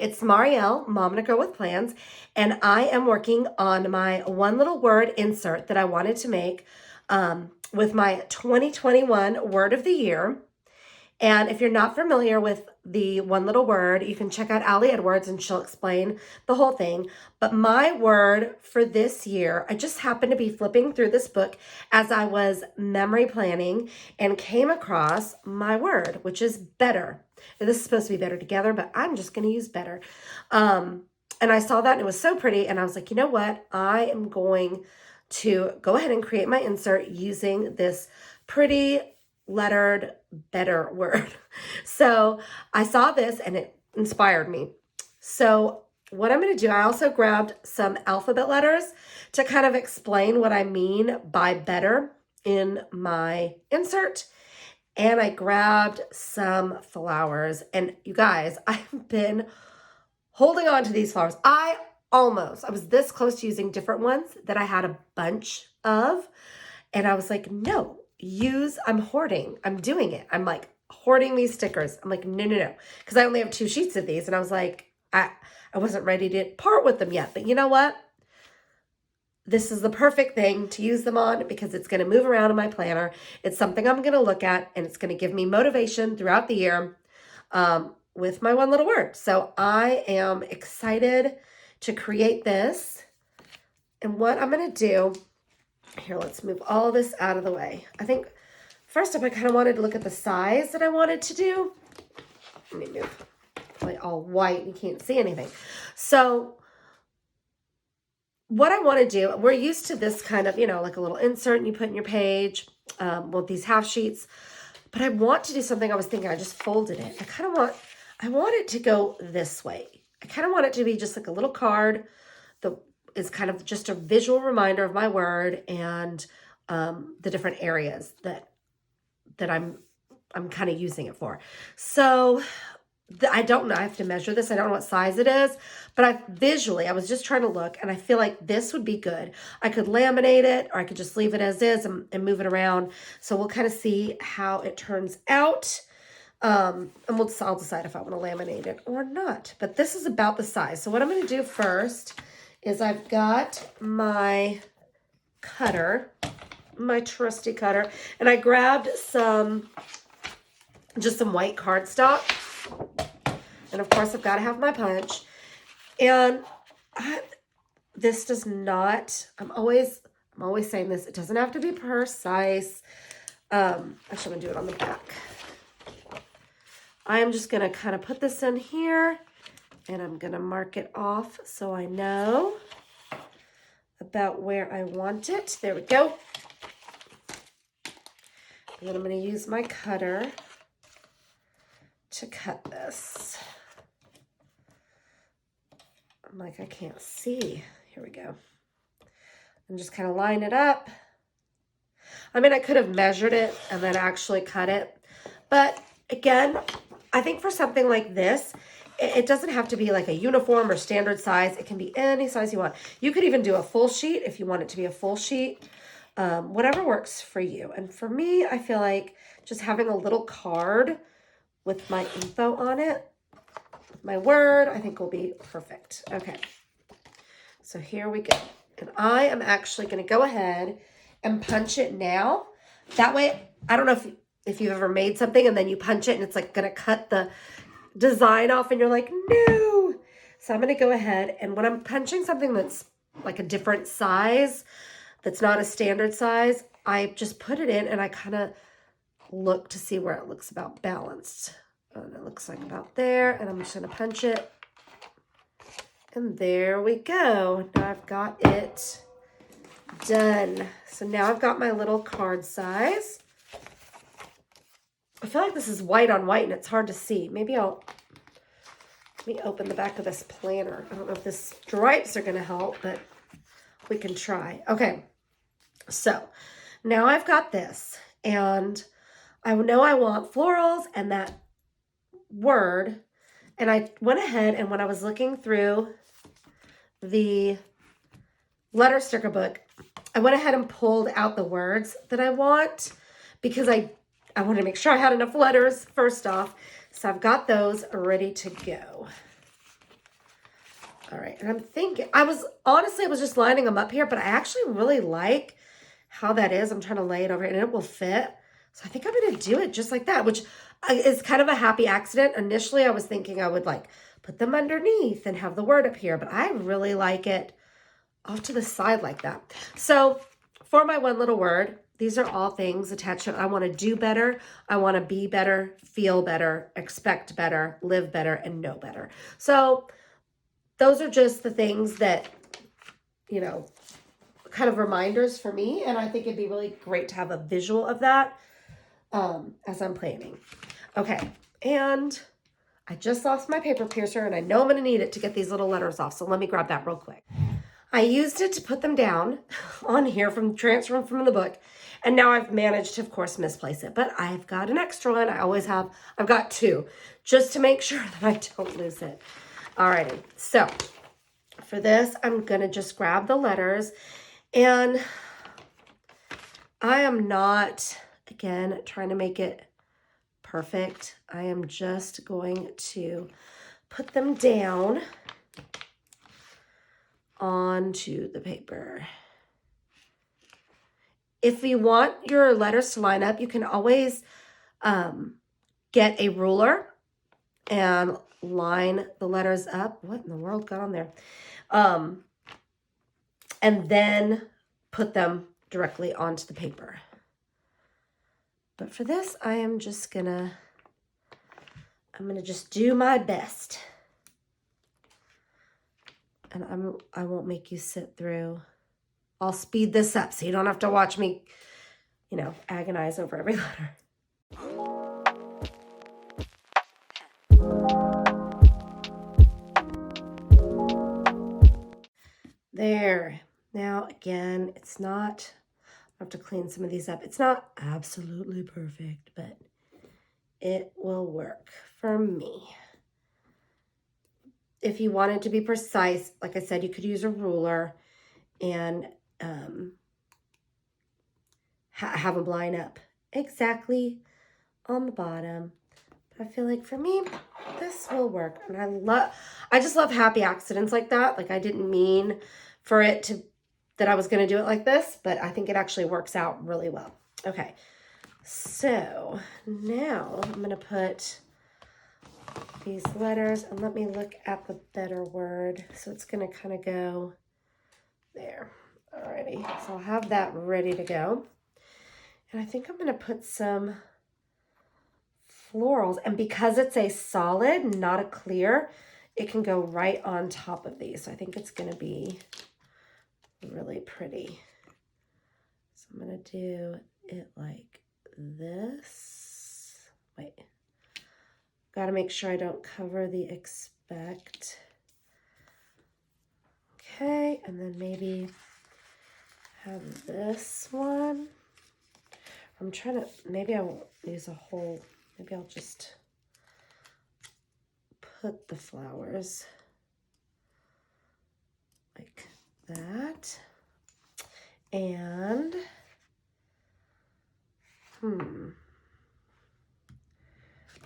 it's Marielle, Mom and a Girl with Plans, and I am working on my one little word insert that I wanted to make with my 2021 word of the year. And if you're not familiar with the one little word, you can check out Allie Edwards and she'll explain the whole thing. But my word for this year, I just happened to be flipping through this book as I was memory planning and came across my word, which is better. This is supposed to be better together, but I'm just going to use better. And I saw that and it was so pretty. And I was like, you know what? I am going to go ahead and create my insert using this pretty lettered better word. So I saw this and it inspired me. So what I'm going to do, I also grabbed some alphabet letters to kind of explain what I mean by better in my insert. And I grabbed some flowers. And you guys, I've been holding on to these flowers. I was this close to using different ones that I had a bunch of. And I was like, no, I'm hoarding. I'm doing it. I'm like hoarding these stickers. I'm like, no. Because I only have 2 sheets of these. And I was like, I wasn't ready to part with them yet. But you know what? This is the perfect thing to use them on because it's going to move around in my planner. It's something I'm going to look at and it's going to give me motivation throughout the year with my one little word. So I am excited to create this. And what I'm going to do, here, let's move all this out of the way. I think first up, I kind of wanted to look at the size that I wanted to do. Let me move. Probably all white. You can't see anything. So what I want to do, we're used to this kind of, like a little insert and you put in your page with these half sheets. But I want to do something. I was thinking, I just folded it. I want it to go this way. I kind of want it to be just like a little card that is kind of just a visual reminder of my word and the different areas that I'm kind of using it for. So I don't know. I have to measure this. I don't know what size it is, but I was just trying to look and I feel like this would be good. I could laminate it or I could just leave it as is and move it around. So we'll kind of see how it turns out. And I'll decide if I want to laminate it or not, but this is about the size. So what I'm going to do first is I've got my cutter, my trusty cutter, and I grabbed just some white cardstock. And of course, I've got to have my punch. And this does not, I'm always saying this, it doesn't have to be precise. Actually, I'm going to do it on the back. I am just going to kind of put this in here and I'm going to mark it off so I know about where I want it. There we go. And then I'm going to use my cutter to cut this. I'm like, I can't see. Here we go. And just kind of line it up. I mean, I could have measured it and then actually cut it. But again, I think for something like this, it doesn't have to be like a uniform or standard size. It can be any size you want. You could even do a full sheet if you want it to be a full sheet. Whatever works for you. And for me, I feel like just having a little card with my info on it, my word, I think will be perfect. Okay, so here we go. And I am actually going to go ahead and punch it now. That way, I don't know if you've ever made something and then you punch it and it's like going to cut the design off and you're like, no. So I'm going to go ahead and when I'm punching something that's like a different size, that's not a standard size, I just put it in and I kind of look to see where it looks about balanced. And it looks like about there, and I'm just going to punch it. And there we go. Now I've got it done. So now I've got my little card size. I feel like this is white on white and it's hard to see. Let me open the back of this planner. I don't know if the stripes are going to help, but we can try. Okay. So now I've got this and I know I want florals and that word. And I went ahead and when I was looking through the letter sticker book, I went ahead and pulled out the words that I want because I wanted to make sure I had enough letters first off. So I've got those ready to go. All right, and I'm thinking, I was just lining them up here, but I actually really like how that is. I'm trying to lay it over and it will fit. So I think I'm going to do it just like that, which is kind of a happy accident. Initially, I was thinking I would like put them underneath and have the word up here, but I really like it off to the side like that. So for my one little word, these are all things attached to, I want to do better. I want to be better, feel better, expect better, live better, and know better. So those are just the things that, you know, kind of reminders for me. And I think it'd be really great to have a visual of that as I'm planning. Okay. And I just lost my paper piercer and I know I'm going to need it to get these little letters off. So let me grab that real quick. I used it to put them down on here from transferring from the book. And now I've managed to, of course, misplace it. But I've got an extra one. I always have. I've got two just to make sure that I don't lose it. Alrighty. So for this, I'm going to just grab the letters. And I am not, again, trying to make it perfect. I am just going to put them down onto the paper. If you want your letters to line up, you can always get a ruler and line the letters up. What in the world got on there? And then put them directly onto the paper. But for this, I'm gonna just do my best. And I won't make you sit through. I'll speed this up so you don't have to watch me, you know, agonize over every letter. There. Now, again, it's not, I have to clean some of these up. It's not absolutely perfect, but it will work for me. If you wanted to be precise, like I said, you could use a ruler and have them line up exactly on the bottom. But I feel like for me, this will work. And I just love happy accidents like that. Like I didn't mean for it to, that I was going to do it like this, but I think it actually works out really well. Okay. So now I'm going to put these letters and let me look at the better word. So it's going to kind of go there. Alrighty. So I'll have that ready to go. And I think I'm going to put some florals, and because it's a solid, not a clear, it can go right on top of these. So I think it's going to be really pretty. So I'm going to do it like this. Wait. Got to make sure I don't cover the expect. Okay, and then maybe have this one. I'm trying to, maybe I won't use a whole, maybe I'll just put the flowers like that. And,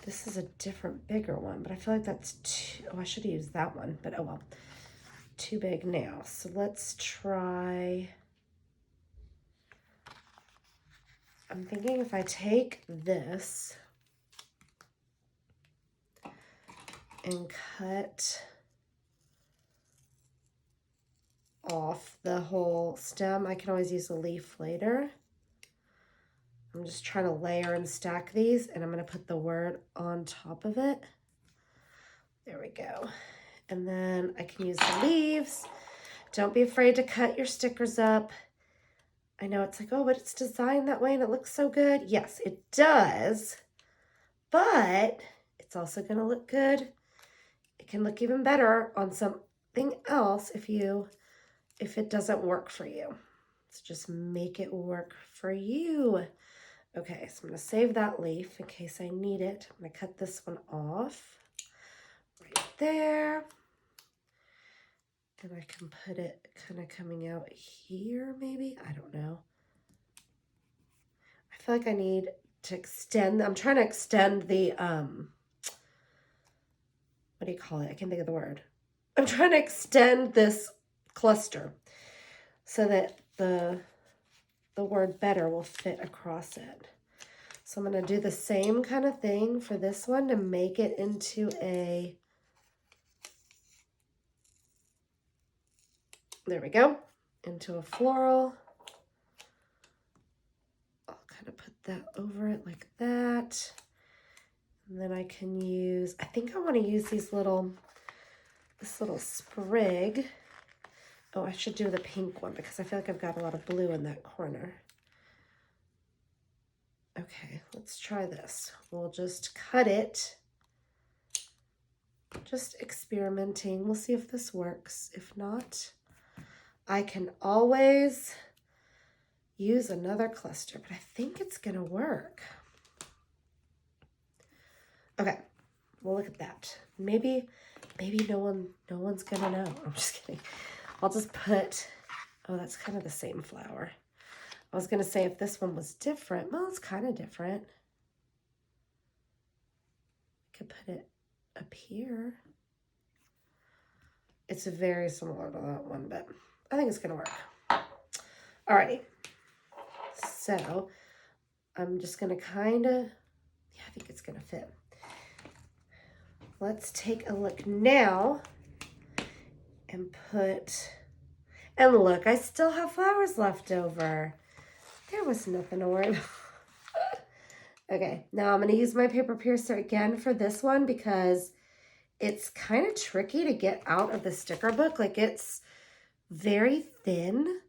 this is a different, bigger one, but I feel like that's too, oh, I should have used that one, but oh well. Too big now. So let's try, I'm thinking if I take this and cut off the whole stem, I can always use a leaf later. I'm just trying to layer and stack these, and I'm going to put the word on top of it. There we go. And then I can use the leaves. Don't be afraid to cut your stickers up. I know it's like, oh, but it's designed that way and it looks so good. Yes, it does. But it's also going to look good. It can look even better on something else if it doesn't work for you. So just make it work for you. Okay, so I'm going to save that leaf in case I need it. I'm going to cut this one off right there. And I can put it kind of coming out here, maybe. I don't know. I feel like I need to extend. I'm trying to extend the, what do you call it? I can't think of the word. I'm trying to extend this cluster so that the word better will fit across it. So I'm going to do the same kind of thing for this one to make it into a, there we go, into a floral. I'll kind of put that over it like that. And then I can use, I think I want to use this little sprig. Oh, I should do the pink one because I feel like I've got a lot of blue in that corner. Okay, let's try this. We'll just cut it. Just experimenting. We'll see if this works. If not, I can always use another cluster, but I think it's gonna work. Okay, well, look at that. Maybe no one's gonna know. I'm just kidding. I'll just put, oh, that's kind of the same flower. I was gonna say if this one was different. Well, it's kind of different. I could put it up here. It's very similar to that one, but I think it's gonna work. Alrighty. So I'm just gonna kind of, yeah, I think it's gonna fit. Let's take a look now and put, and look, I still have flowers left over. There was nothing to worry about. Okay, now I'm gonna use my paper piercer again for this one because it's kind of tricky to get out of the sticker book. Like, it's very thin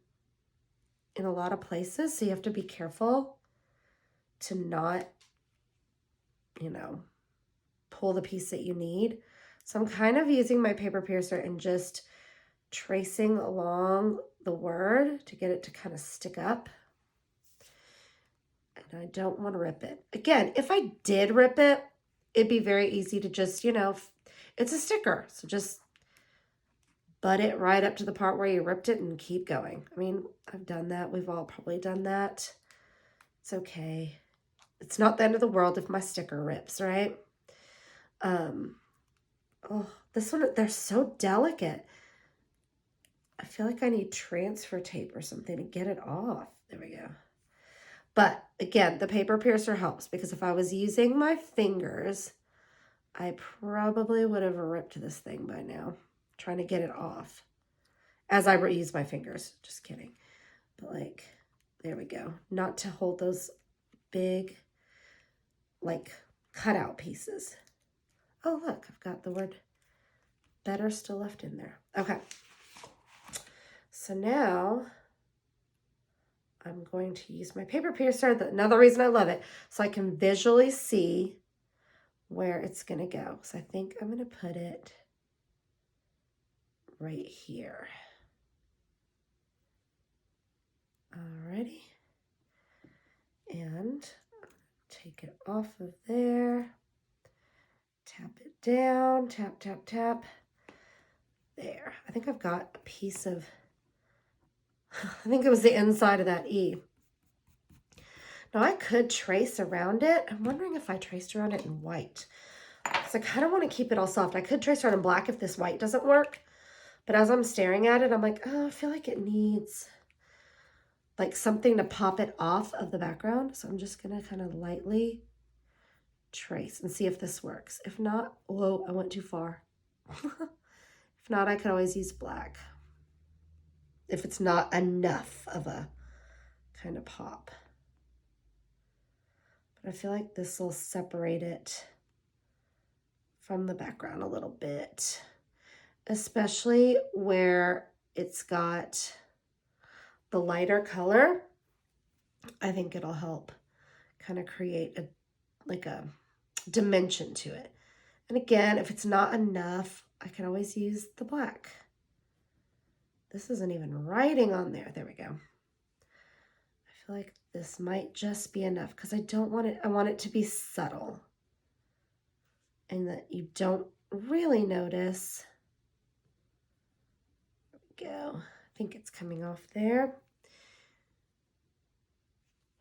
in a lot of places, so you have to be careful to not, you know, pull the piece that you need. So I'm kind of using my paper piercer and just tracing along the word to get it to kind of stick up. And I don't want to rip it. Again, if I did rip it, it'd be very easy to just, you know, it's a sticker. So just butt it right up to the part where you ripped it and keep going. I mean, I've done that. We've all probably done that. It's okay. It's not the end of the world if my sticker rips, right? Oh, this one, they're so delicate. I feel like I need transfer tape or something to get it off. There we go. But again, the paper piercer helps because if I was using my fingers, I probably would have ripped this thing by now, trying to get it off as I use my fingers. Just kidding. But like, there we go. Not to hold those big, like, cutout pieces. Oh, look, I've got the word better still left in there. Okay. So now I'm going to use my paper piercer. Another reason I love it, so I can visually see where it's going to go. So I think I'm going to put it right here. Alrighty. And take it off of there. Tap it down. Tap, tap, tap. There. I think I've got a piece of, I think it was the inside of that E. Now I could trace around it. I'm wondering if I traced around it in white. Because I kind of want to keep it all soft. I could trace around in black if this white doesn't work. But as I'm staring at it, I'm like, oh, I feel like it needs like something to pop it off of the background. So I'm just going to kind of lightly trace and see if this works. If not, whoa, I went too far. If not, I could always use black. If it's not enough of a kind of pop. But I feel like this will separate it from the background a little bit, especially where it's got the lighter color. I think it'll help kind of create a dimension to it. And again, if it's not enough, I can always use the black. This isn't even writing on there. There we go. I feel like this might just be enough because I don't want it, I want it to be subtle and that you don't really notice. There we go. I think it's coming off there.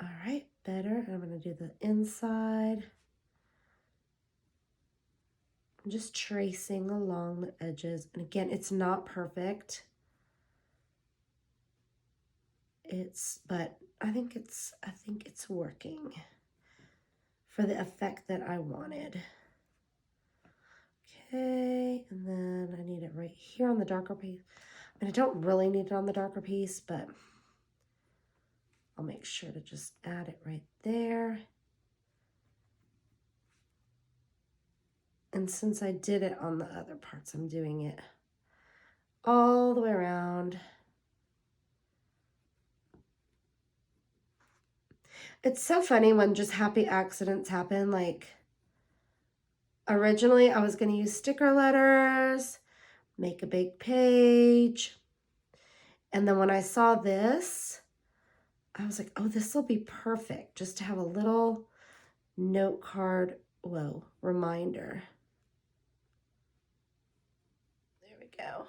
All right, better. I'm going to do the inside. I'm just tracing along the edges. And again, it's not perfect. But I think it's working for the effect that I wanted. Okay, and then I need it right here on the darker piece. And I don't really need it on the darker piece, but I'll make sure to just add it right there. And since I did it on the other parts, I'm doing it all the way around. It's so funny when just happy accidents happen. Like, originally I was going to use sticker letters, make a big page. And then when I saw this, I was like, oh, this will be perfect just to have a little note card, reminder. There we go.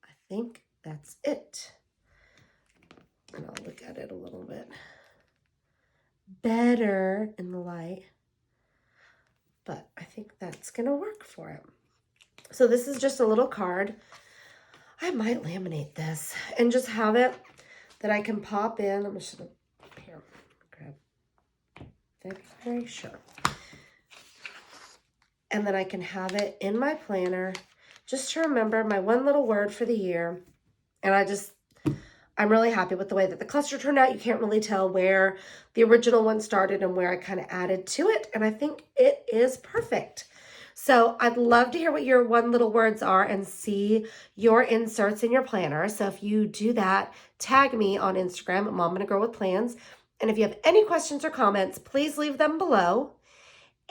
I think that's it. And I'll look at it a little bit better in the light. But I think that's going to work for it. So this is just a little card. I might laminate this and just have it that I can pop in. I'm just going to, here, grab February, sure. And then I can have it in my planner just to remember my one little word for the year. And I'm really happy with the way that the cluster turned out. You can't really tell where the original one started and where I kind of added to it. And I think it is perfect. So I'd love to hear what your one little words are and see your inserts in your planner. So if you do that, tag me on Instagram at Momandagirlwithplans. And if you have any questions or comments, please leave them below.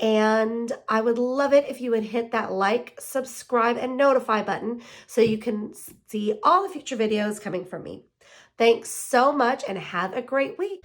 And I would love it if you would hit that like, subscribe, and notify button so you can see all the future videos coming from me. Thanks so much and have a great week.